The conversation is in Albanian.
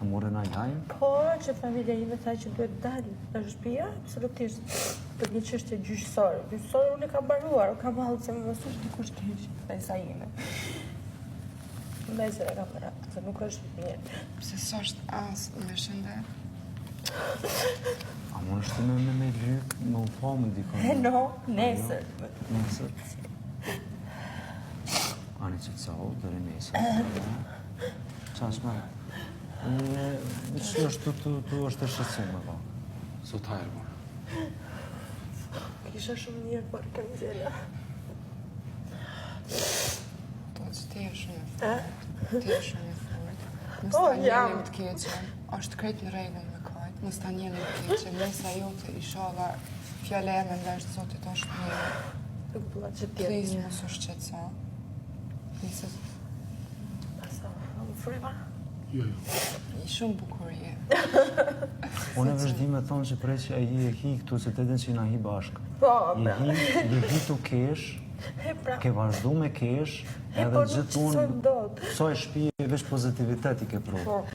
A more na jajën? Po, që familja ime tha që duhet dalë në shtëpia, absolutisht. Për një çështje gjyqësore. Gjyqësore unë e kam mbaruar, kam hallë se më mësush dikush keq, pesa ime. Ndaj se e kam para, se nuk është mirë. Pse s'është as me shëndet? A mund është me lyp, me u pa më dikon? No, nesër. Nesër? Ani që të saho, dërë nesër. Qa është me? Që është të është të shqetësim me pa? Sot hajrë, mërë. Kisha shumë mirë, por kam gjela. Do që ti e shumë e fort. Ti e shumë e fort. Mos Po, ta njeni jam. më të keqen. Është krejt në rregull me kajt. Mos ta njeni më të keqen. Nësa jote inshallah fjale e me ndashtë Zotit është mirë. Nuk dua që Please tjetë mos u shqetëso. Nëse Pasa, më frima. Jo. i shumë bukur je. Unë e vazhdim me thonë që prej që e hi këtu, se të edhin që i na hi bashkë. Po, Je hi tu kesh, e pra. ke vazhdu me kesh, E edhe po nuk gjithë qësojmë unë, dot. soj shpije, veç pozitivitet i ke pru. Po.